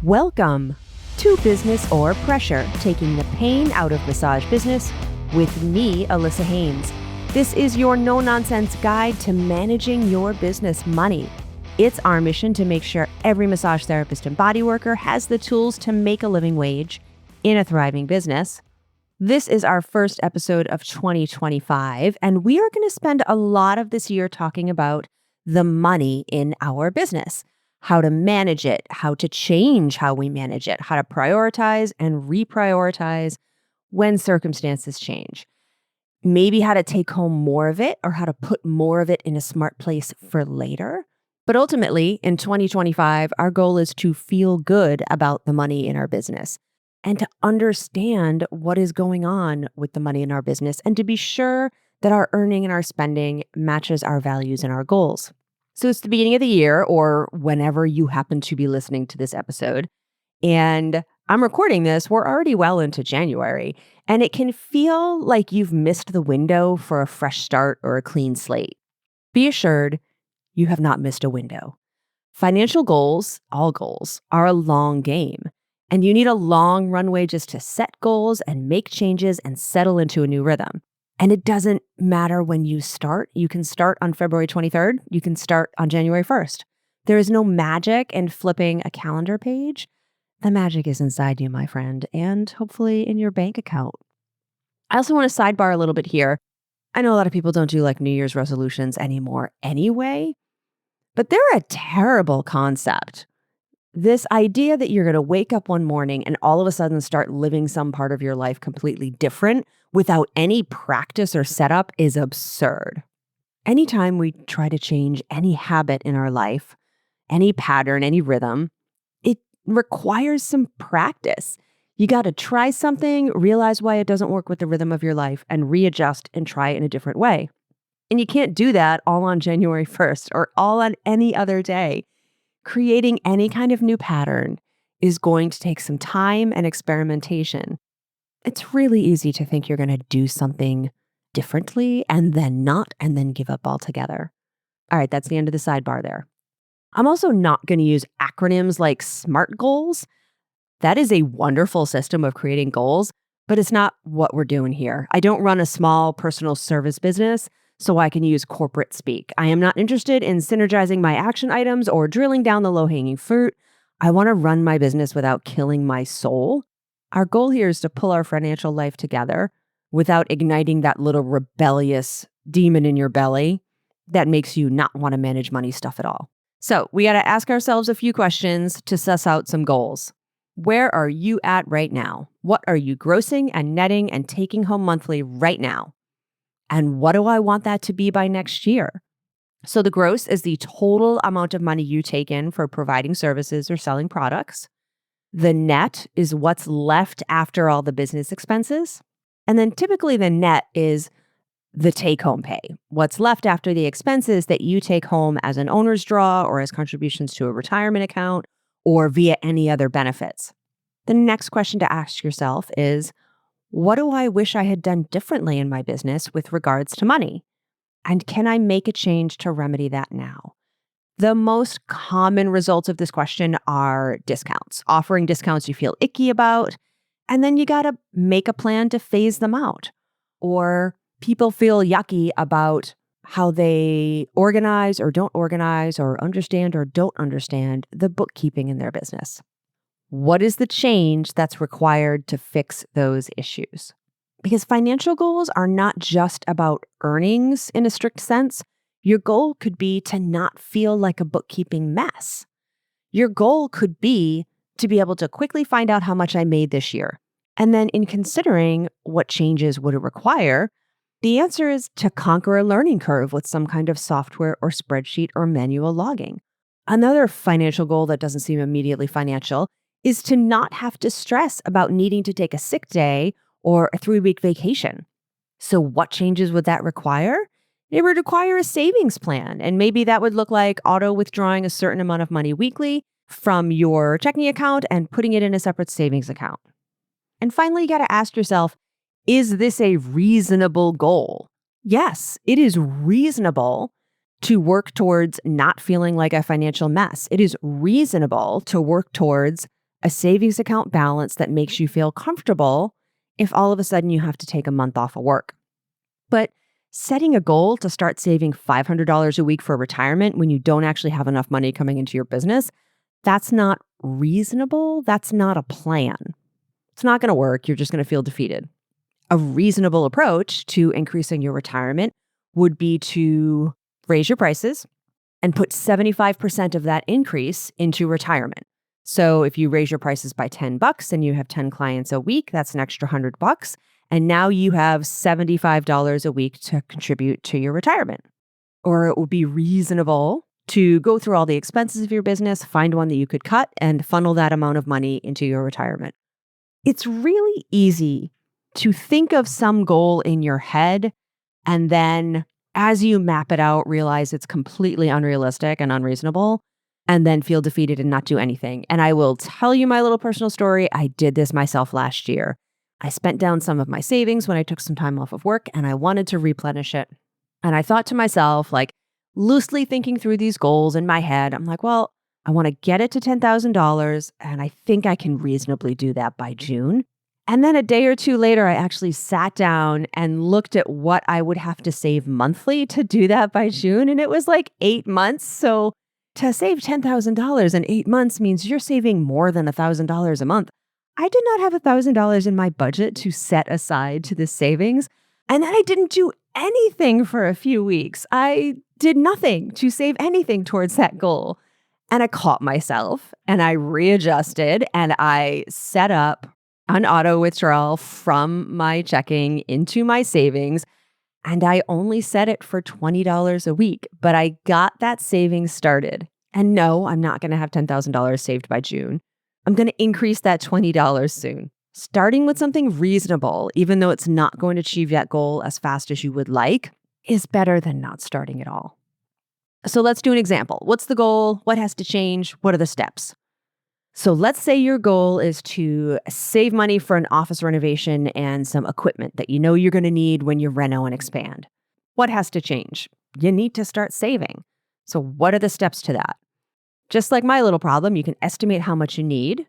Welcome to Business or Pressure, taking the pain out of massage business with me, Allissa Haines. This is your no-nonsense guide to managing your business money. It's our mission to make sure every massage therapist and body worker has the tools to make a living wage in a thriving business. This is our first episode of 2025, and we are going to spend a lot of this year talking about the money in our business. How to manage it, how to change how we manage it, how to prioritize and reprioritize when circumstances change. Maybe how to take home more of it or how to put more of it in a smart place for later. But ultimately, in 2025, our goal is to feel good about the money in our business and to understand what is going on with the money in our business and to be sure that our earning and our spending matches our values and our goals. So it's the beginning of the year or whenever you happen to be listening to this episode. And I'm recording this, we're already well into January, and it can feel like you've missed the window for a fresh start or a clean slate. Be assured, you have not missed a window. Financial goals, all goals, are a long game, and you need a long runway just to set goals and make changes and settle into a new rhythm. And it doesn't matter when you start. You can start on February 23rd. You can start on January 1st. There is no magic in flipping a calendar page. The magic is inside you, my friend, and hopefully in your bank account. I also want to sidebar a little bit here. I know a lot of people don't do like New Year's resolutions anymore anyway, but they're a terrible concept. This idea that you're going to wake up one morning and all of a sudden start living some part of your life completely different without any practice or setup is absurd. Anytime we try to change any habit in our life, any pattern, any rhythm, it requires some practice. You got to try something, realize why it doesn't work with the rhythm of your life, and readjust and try it in a different way. And you can't do that all on January 1st or all on any other day. Creating any kind of new pattern is going to take some time and experimentation. It's really easy to think you're going to do something differently and then not, and then give up altogether. All right, that's the end of the sidebar there. I'm also not going to use acronyms like SMART goals. That is a wonderful system of creating goals, but it's not what we're doing here. I don't run a small personal service business, so I can use corporate speak. I am not interested in synergizing my action items or drilling down the low-hanging fruit. I want to run my business without killing my soul. Our goal here is to pull our financial life together without igniting that little rebellious demon in your belly that makes you not want to manage money stuff at all. So we got to ask ourselves a few questions to suss out some goals. Where are you at right now? What are you grossing and netting and taking home monthly right now? And what do I want that to be by next year? So the gross is the total amount of money you take in for providing services or selling products. The net is what's left after all the business expenses. And then typically the net is the take-home pay, what's left after the expenses that you take home as an owner's draw or as contributions to a retirement account or via any other benefits. The next question to ask yourself is, what do I wish I had done differently in my business with regards to money? And can I make a change to remedy that now? The most common results of this question are discounts, offering discounts you feel icky about, and then you got to make a plan to phase them out. Or people feel yucky about how they organize or don't organize or understand or don't understand the bookkeeping in their business. What is the change that's required to fix those issues? Because financial goals are not just about earnings in a strict sense. Your goal could be to not feel like a bookkeeping mess. Your goal could be to be able to quickly find out how much I made this year. And then in considering what changes would it require, the answer is to conquer a learning curve with some kind of software or spreadsheet or manual logging. Another financial goal that doesn't seem immediately financial is to not have to stress about needing to take a sick day or a 3-week vacation. So what changes would that require? It would require a savings plan. And maybe that would look like auto withdrawing a certain amount of money weekly from your checking account and putting it in a separate savings account. And finally, you got to ask yourself, is this a reasonable goal? Yes, it is reasonable to work towards not feeling like a financial mess. It is reasonable to work towards a savings account balance that makes you feel comfortable if all of a sudden you have to take a month off of work. But setting a goal to start saving $500 a week for retirement when you don't actually have enough money coming into your business, that's not reasonable. That's not a plan. It's not going to work. You're just going to feel defeated. A reasonable approach to increasing your retirement would be to raise your prices and put 75% of that increase into retirement. So if you raise your prices by $10 and you have 10 clients a week, that's an extra $100. And now you have $75 a week to contribute to your retirement. Or it would be reasonable to go through all the expenses of your business, find one that you could cut, and funnel that amount of money into your retirement. It's really easy to think of some goal in your head and then as you map it out, realize it's completely unrealistic and unreasonable, and then feel defeated and not do anything. And I will tell you my little personal story. I did this myself last year. I spent down some of my savings when I took some time off of work and I wanted to replenish it. And I thought to myself, like loosely thinking through these goals in my head, I'm like, well, I want to get it to $10,000 and I think I can reasonably do that by June. And then a day or two later, I actually sat down and looked at what I would have to save monthly to do that by June. And it was like 8 months. So to save $10,000 in 8 months means you're saving more than $1,000 a month. I did not have $1,000 in my budget to set aside to this savings. And then I didn't do anything for a few weeks. I did nothing to save anything towards that goal. And I caught myself and I readjusted and I set up an auto withdrawal from my checking into my savings. And I only set it for $20 a week, but I got that savings started. And no, I'm not going to have $10,000 saved by June. I'm going to increase that $20 soon. Starting with something reasonable, even though it's not going to achieve that goal as fast as you would like, is better than not starting at all. So let's do an example. What's the goal? What has to change? What are the steps? So let's say your goal is to save money for an office renovation and some equipment that you know you're going to need when you reno and expand. What has to change? You need to start saving. So what are the steps to that? Just like my little problem, you can estimate how much you need,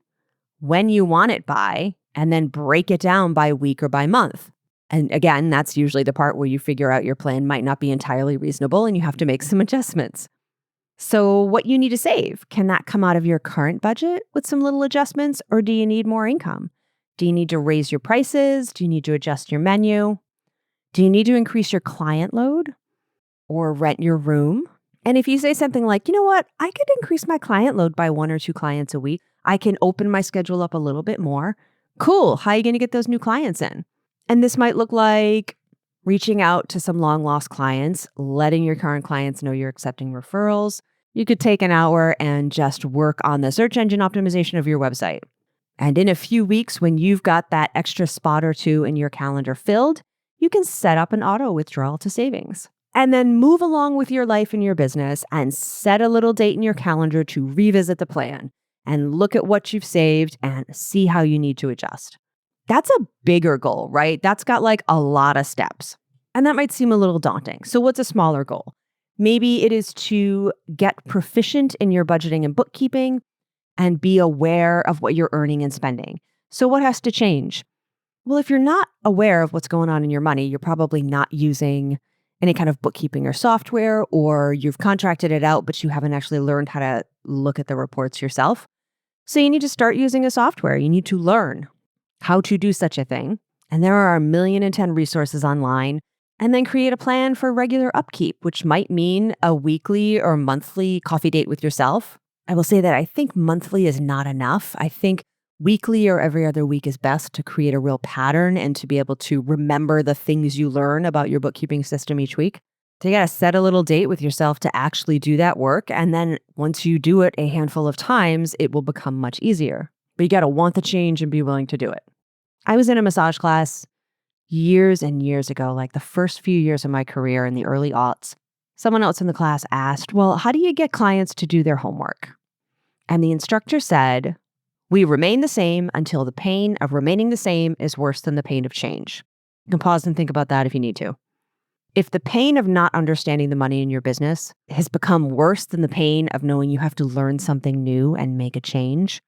when you want it by, and then break it down by week or by month. And again, that's usually the part where you figure out your plan might not be entirely reasonable and you have to make some adjustments. So what you need to save, can that come out of your current budget with some little adjustments, or do you need more income? Do you need to raise your prices? Do you need to adjust your menu? Do you need to increase your client load or rent your room? And if you say something like, you know what, I could increase my client load by 1 or 2 clients a week. I can open my schedule up a little bit more. Cool. How are you going to get those new clients in? And this might look like reaching out to some long lost clients, letting your current clients know you're accepting referrals. You could take an hour and just work on the search engine optimization of your website. And in a few weeks, when you've got that extra spot or 2 in your calendar filled, you can set up an auto withdrawal to savings. And then move along with your life and your business and set a little date in your calendar to revisit the plan and look at what you've saved and see how you need to adjust. That's a bigger goal, right? That's got like a lot of steps. And that might seem a little daunting. So what's a smaller goal? Maybe it is to get proficient in your budgeting and bookkeeping and be aware of what you're earning and spending. So what has to change? Well, if you're not aware of what's going on in your money, you're probably not using any kind of bookkeeping or software, or you've contracted it out, but you haven't actually learned how to look at the reports yourself. So you need to start using a software. You need to learn how to do such a thing. And there are 1,010,000 resources online. And then create a plan for regular upkeep, which might mean a weekly or monthly coffee date with yourself. I will say that I think monthly is not enough. I think weekly or every other week is best to create a real pattern and to be able to remember the things you learn about your bookkeeping system each week. So you got to set a little date with yourself to actually do that work. And then once you do it a handful of times, it will become much easier. But you got to want the change and be willing to do it. I was in a massage class years and years ago, like the first few years of my career in the early aughts. Someone else in the class asked, well, how do you get clients to do their homework? And the instructor said, We remain the same until the pain of remaining the same is worse than the pain of change. You can pause and think about that if you need to. If the pain of not understanding the money in your business has become worse than the pain of knowing you have to learn something new and make a change,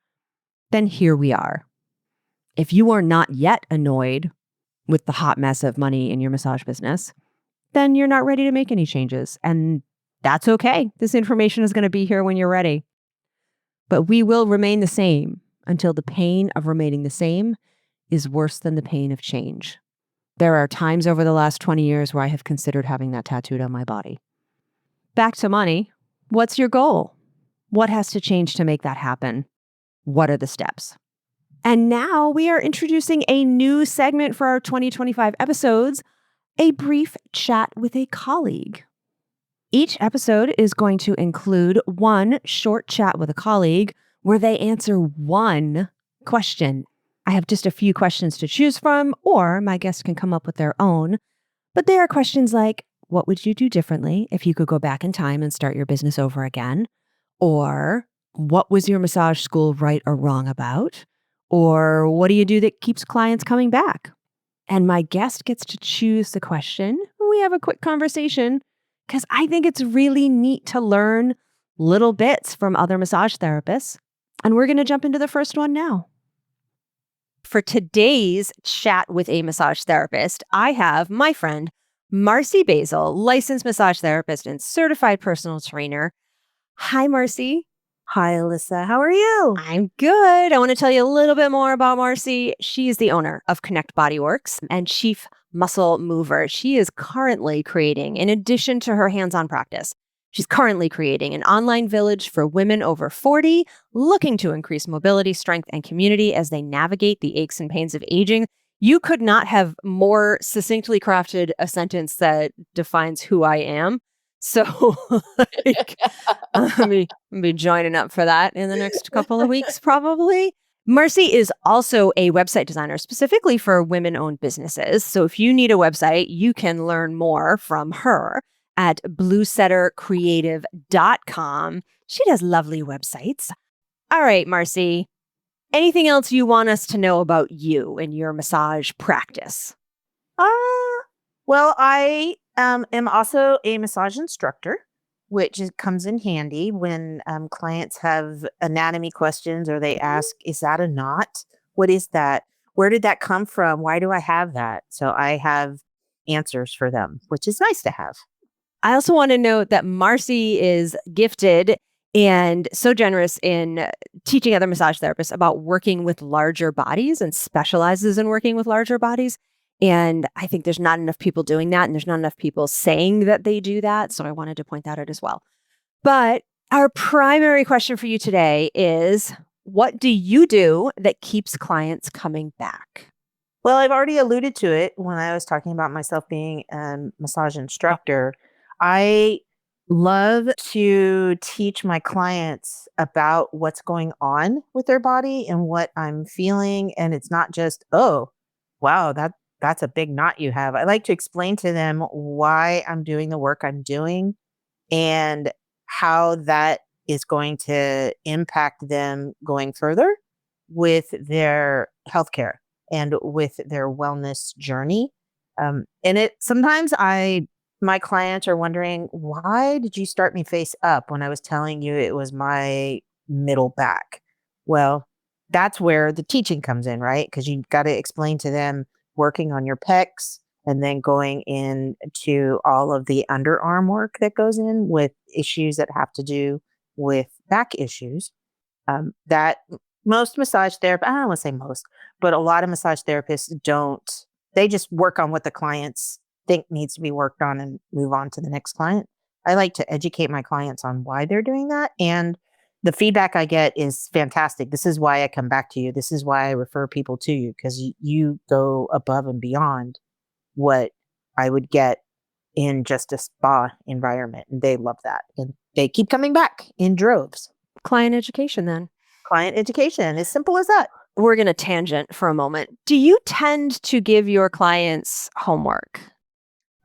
then here we are. If you are not yet annoyed with the hot mess of money in your massage business, then you're not ready to make any changes. And that's okay. This information is going to be here when you're ready. But we will remain the same until the pain of remaining the same is worse than the pain of change. There are times over the last 20 years where I have considered having that tattooed on my body. Back to money. What's your goal? What has to change to make that happen? What are the steps? And now we are introducing a new segment for our 2025 episodes, a brief chat with a colleague. Each episode is going to include one short chat with a colleague where they answer one question. I have just a few questions to choose from, or my guest can come up with their own. But they are questions like, what would you do differently if you could go back in time and start your business over again? Or what was your massage school right or wrong about? Or what do you do that keeps clients coming back? And my guest gets to choose the question. We have a quick conversation because I think it's really neat to learn little bits from other massage therapists. And we're going to jump into the first one now. For today's chat with a massage therapist, I have my friend, Marcy Basil, licensed massage therapist and certified personal trainer. Hi, Marcy. Hi, Allissa. How are you? I'm good. I want to tell you a little bit more about Marcy. She is the owner of Connect Bodyworks and chief muscle mover. She is currently creating, in addition to her hands-on practice, she's currently creating an online village for women over 40 looking to increase mobility, strength, and community as they navigate the aches and pains of aging. You could not have more succinctly crafted a sentence that defines who I am. So I'll be joining up for that in the next couple of weeks, probably. Marcy is also a website designer specifically for women-owned businesses. So if you need a website, you can learn more from her at bluesettercreative.com. She does lovely websites. All right, Marcy, anything else you want us to know about you and your massage practice? Well, I am also a massage instructor, which comes in handy when clients have anatomy questions or they ask, is that a knot? What is that? Where did that come from? Why do I have that? So I have answers for them, which is nice to have. I also want to note that Marcy is gifted and so generous in teaching other massage therapists about working with larger bodies and specializes in working with larger bodies. And I think there's not enough people doing that, and there's not enough people saying that they do that. So I wanted to point that out as well. But our primary question for you today is, what do you do that keeps clients coming back? Well, I've already alluded to it when I was talking about myself being a massage instructor. I love to teach my clients about what's going on with their body and what I'm feeling. And it's not just, oh, wow, that's a big knot you have. I like to explain to them why I'm doing the work I'm doing and how that is going to impact them going further with their healthcare and with their wellness journey. And it sometimes my clients are wondering, why did you start me face up when I was telling you it was my middle back? Well, that's where the teaching comes in, right? Because you've got to explain to them working on your pecs and then going into all of the underarm work that goes in with issues that have to do with back issues. That most massage therapists, I don't want to say most, but a lot of massage therapists don't, they just work on what the clients think needs to be worked on and move on to the next client. I like to educate my clients on why they're doing that. And the feedback I get is fantastic. This is why I come back to you. This is why I refer people to you, because you go above and beyond what I would get in just a spa environment. And they love that. And they keep coming back in droves. Client education, then. Client education, as simple as that. We're going to tangent for a moment. Do you tend to give your clients homework?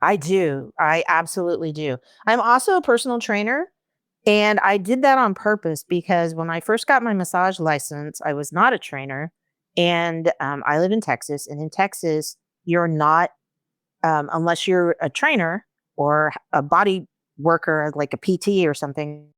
I do. I absolutely do. I'm also a personal trainer. And I did that on purpose because when I first got my massage license, I was not a trainer. And I live in Texas. And in Texas, you're not, unless you're a trainer or a body worker, like a PT or something,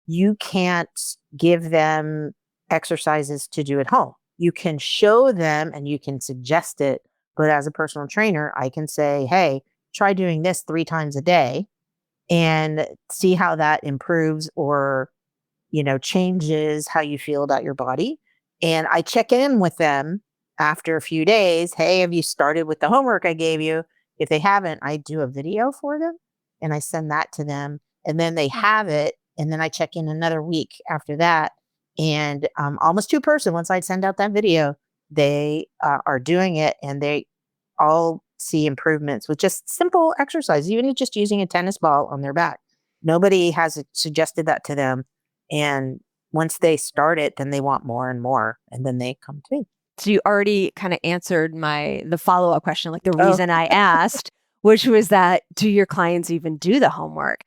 you can't give them exercises to do at home. You can show them and you can suggest it. But as a personal trainer, I can say, hey, try doing this 3 times a day and see how that improves or, changes how you feel about your body. And I check in with them after a few days. Hey, have you started with the homework I gave you? If they haven't, I do a video for them and I send that to them. And then they have it. And then I check in another week after that. And almost 2 person, once I send out that video, they are doing it and they all see improvements with just simple exercise, even just using a tennis ball on their back. Nobody has suggested that to them. And once they start it, then they want more and more. And then they come to me. So you already kind of answered the follow-up question, like the Oh, reason I asked, which was that, do your clients even do the homework?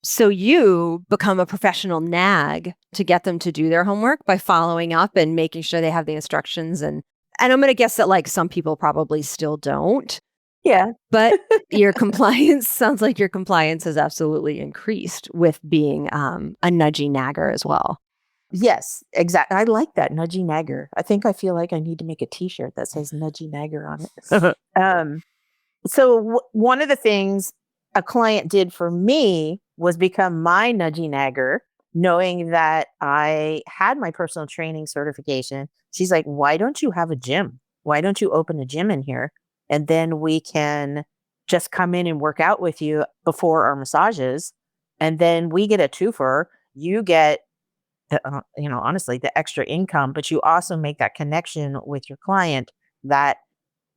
So you become a professional nag to get them to do their homework by following up and making sure they have the instructions. And I'm going to guess that like some people probably still don't, yeah. but your compliance sounds like your compliance has absolutely increased with being a nudgy nagger as well. Yes, exactly. I like that nudgy nagger. I think I feel like I need to make a T-shirt that says nudgy nagger on it. So one of the things a client did for me was become my nudgy nagger, knowing that I had my personal training certification. She's like, "Why don't you have a gym? Why don't you open a gym in here? And then we can just come in and work out with you before our massages, and then we get a twofer. You get." Honestly, the extra income, but you also make that connection with your client that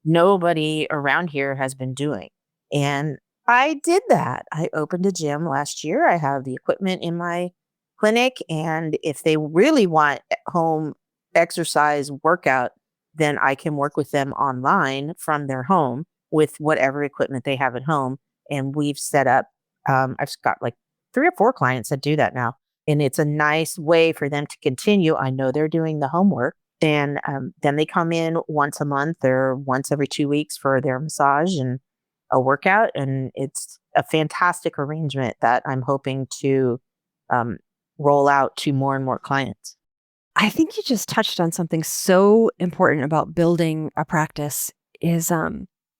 nobody around here has been doing. And I did that. I opened a gym last year. I have the equipment in my clinic. And if they really want home exercise workout, then I can work with them online from their home with whatever equipment they have at home. And we've set up, I've got like 3 or 4 clients that do that now. And it's a nice way for them to continue. I know they're doing the homework. And then they come in once a month or once every 2 weeks for their massage and a workout. And it's a fantastic arrangement that I'm hoping to um, roll out to more and more clients. I think you just touched on something so important about building a practice is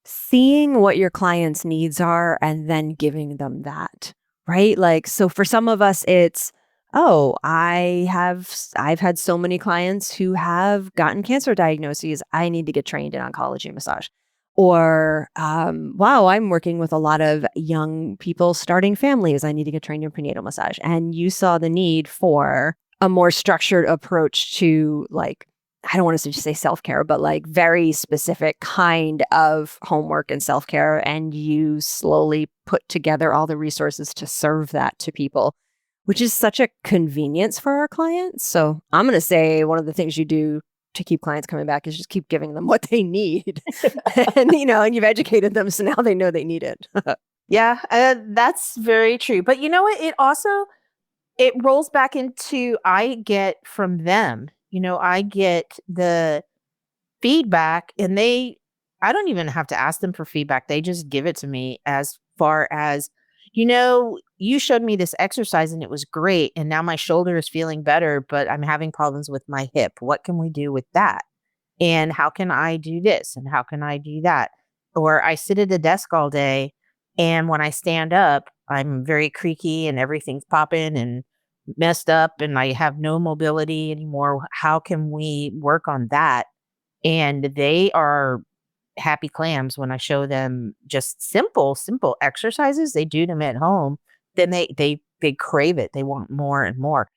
seeing what your clients' needs are and then giving them that, right? Like, so for some of us, it's, oh, I've had so many clients who have gotten cancer diagnoses. I need to get trained in oncology massage. Or, wow, I'm working with a lot of young people starting families. I need to get trained in prenatal massage. And you saw the need for a more structured approach to, like, I don't want to just say self-care, but like very specific kind of homework and self-care. And you slowly put together all the resources to serve that to people, which is such a convenience for our clients. So I'm going to say one of the things you do to keep clients coming back is just keep giving them what they need. And, and you've educated them. So now they know they need it. Yeah, that's very true. But you know what? It rolls back into I get from them. I get the feedback and I don't even have to ask them for feedback. They just give it to me as far as, you showed me this exercise and it was great. And now my shoulder is feeling better, but I'm having problems with my hip. What can we do with that? And how can I do this? And how can I do that? Or I sit at a desk all day. And when I stand up, I'm very creaky and everything's popping and messed up and I have no mobility anymore. How can we work on that? And they are happy clams when I show them just simple exercises. They do them at home. Then they crave it. They want more and more.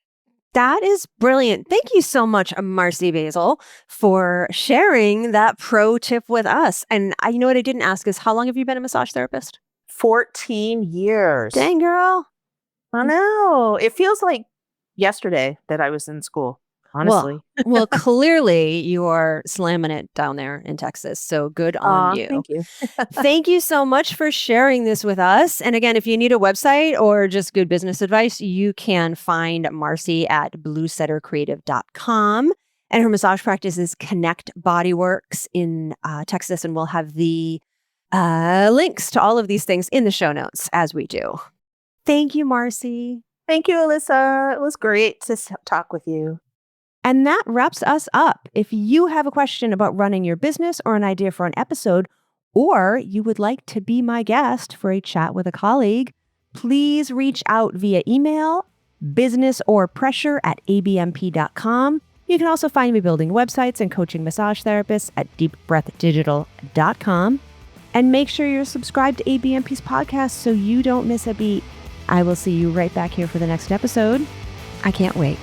That is brilliant. Thank you so much, Marcy Basil, for sharing that pro tip with us. And you know what I didn't ask is, how long have you been a massage therapist? 14 years. Dang, girl. I know. It feels like yesterday that I was in school. honestly. Well, clearly you're slamming it down there in Texas. So good on you. Thank you. Thank you so much for sharing this with us. And again, if you need a website or just good business advice, you can find Marcy at bluesettercreative.com. And her massage practice is Connect Bodyworks in Texas. And we'll have the links to all of these things in the show notes as we do. Thank you, Marcy. Thank you, Allissa. It was great to talk with you. And that wraps us up. If you have a question about running your business or an idea for an episode, or you would like to be my guest for a chat with a colleague, please reach out via email, businessorpressure@abmp.com. You can also find me building websites and coaching massage therapists at deepbreathdigital.com. And make sure you're subscribed to ABMP's podcast so you don't miss a beat. I will see you right back here for the next episode. I can't wait.